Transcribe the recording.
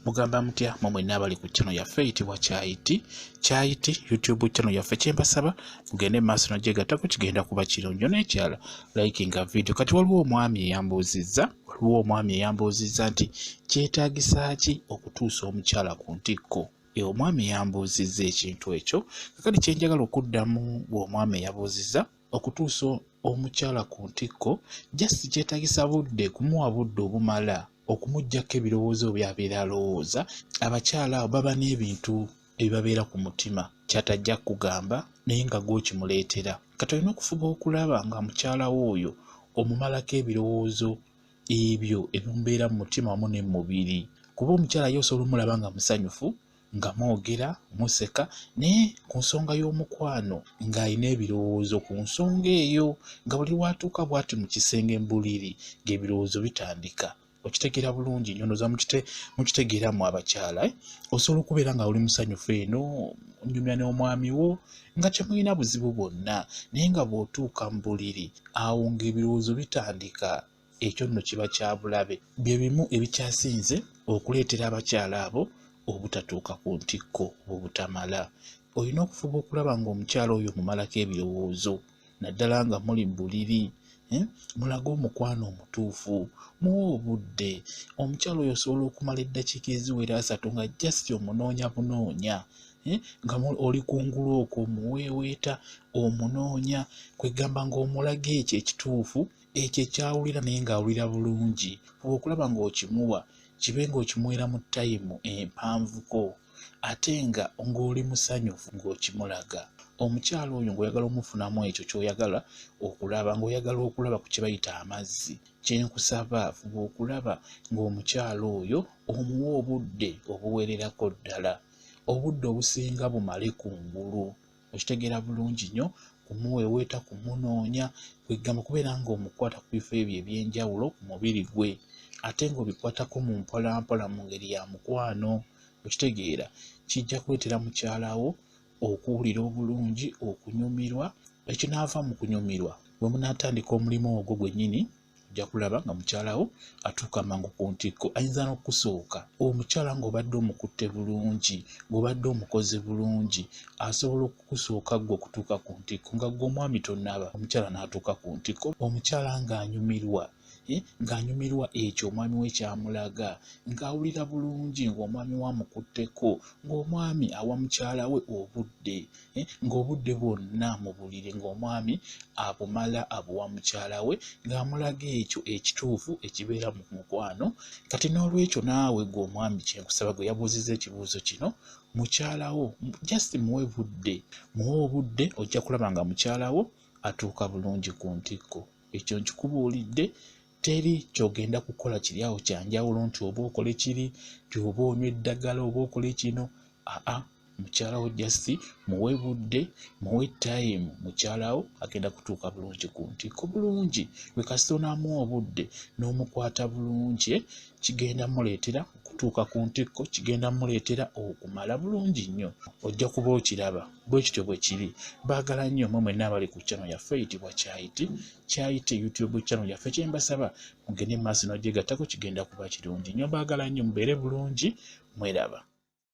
mugamba mutya mwe nabali ku channel yaffe eyitibwa Kyayiti YouTube channel yaffe. Kyembasaba mugende maaso nojegatako kigenda kuba kirungi n'ekyala likinga video. Kati waliwo omwami eyambuuzizza nti kyetagisaki okutuusa omukyala Kuntiko. Omwami yambuuzizza ekintu ekyo, kakati kyenjagala okuddamu omwami yabuuzizza okutuusa omukyala Kuntiko just kyetagisa budde, kumuwa budde obumala okumuggyako ebirowoozo by'abeera alowooza. Abakyala abo baba n'ebintu ebibabeera ku mutima kyatajja kugamba naye nga gw'okimuleetera. Kati olina okufuba okulaba nga mukyala w'oyo omumalako ebirowoozo ebyo ebimubeera mu mutima wamu ne mu mubiri. Kuba omukyala ye osobola omulaba nga musanyufu, nga mwogera museka, naye ku nsonga y'omukwano ng'alina ebirowoozo ku nsonga eyo, nga buli watuuka bw'ati mu kisenge mbuliri ng'ebirowoozo bitandika. Okitegeera bulungi nnyo, ndoza mukitegeeramu abakyala. Osobola okubeera nga oli musanyufu eno onyumya n'omwami wo nga temulina buzibu bwonna, naye nga bw'otuuka mu buliri awo ng'ebirowoozo bitandika. Ekyo nno kiba kya bulabe. Bye bimu ebikyasinze okuleetera abakyala abo obutatuuka ku ntikko obutamala. Olina okufuba okulaba ng'omukyala oyo mumalako ebirowoozo, naddala nga muli buliri, mulaga omukwano omutuufu, muwe obudde. Omukyala oyo osobola okumala eddakiika eziwera 3 nga just omunoonya bunoonya, nga oli kungulu okwo muweeweeta omunoonya, kwegamba ng'omulaga ekyo ekituufu, ekyo ekyawulira naye ng'awulira bulungi. Fuba okulaba ng'okimuwa, kibe ng'okimuwera mu tayimu empanvuko, ate nga ng'oli musanyufu ng'okimulaga. Omukyala oyo ng'oyagala omufunamu ekyo ky'oyagala okulaba, ng'oyagala okulaba ku kye bayita amazzi, kyenkusaba fuba okulaba ng'omukyala oyo omuwa obudde obuwererako ddala, obudde obusinga bumale kungulu. Okitegeera bulungi nnyo, kumuweeweeta, kumunoonya, kwegamba kubeera ng'omukwata ku bifo ebyo eby'enjawulo ku mubiri gwe, ate ng'obikwatako mu mpolampola mu ngeri ya mukwano. Okitegeera kijja kuleetera mukyala wo okuwulira obulungi, okunyumirwa. Ekyo n'ava mu kunyumirwa, bwe munaatandika omulimu ogwo gwennyini ojja kulaba nga mukyala wo atuuka mangu ku ntikko. Ayinza n'okusooka omukyala ng'obadde omukutte bulungi, ng'obadde omukoze bulungi, asobola okukusooka gwe okutuuka ku ntikko nga gwe omwami tonnaba, omukyala n'atuuka ku ntikko. Omukyala ng'anyumirwa ekyo omwami we kyamulaga, ng'awulira bulungi ng'omwami we amukutteko, ng'omwami awa mukyala we obudde, ng'obudde bwonna mu buliri ng'omwami abumala abuwa mukyala we, ng'amulaga ekyo ekituufu ekibeera mu mukwano. Kati n'olwekyo naawe gwe omwami kyenkusaba gwe yabuuzizza ekibuuzo kino, mukyala wo just muwe obudde, ojja kulaba nga mukyala wo atuuka bulungi ku ntikko. Ekyo nkikubuulidde, teri kyogenda kukola kiri awo kyanjawulo nti oba okole kiri, nti oba onywa eddagala, oba okole kino. Mukyala wo just muwe budde, muwe time, mukyala wo agenda kutuuka bulungi ku ntikko bulungi. Bwe kasita onaamuwa obudde n'omukwata bulungi, kigenda muleetera okutuuka ku ntikko, kigenda muleetera okumala bulungi nnyo. Ojja kuba okiraba bwe kityo bwe kiri. Baagala nnyo mmwe mwenna abali ku channel yaffe eyitibwa Kyayiti YouTube channel yaffe. Kyembasaba mugende maaso n'ogyegattako, kigenda kuba kirungi nnyo. Baagala nnyo, mubeere bulungi, mweraba.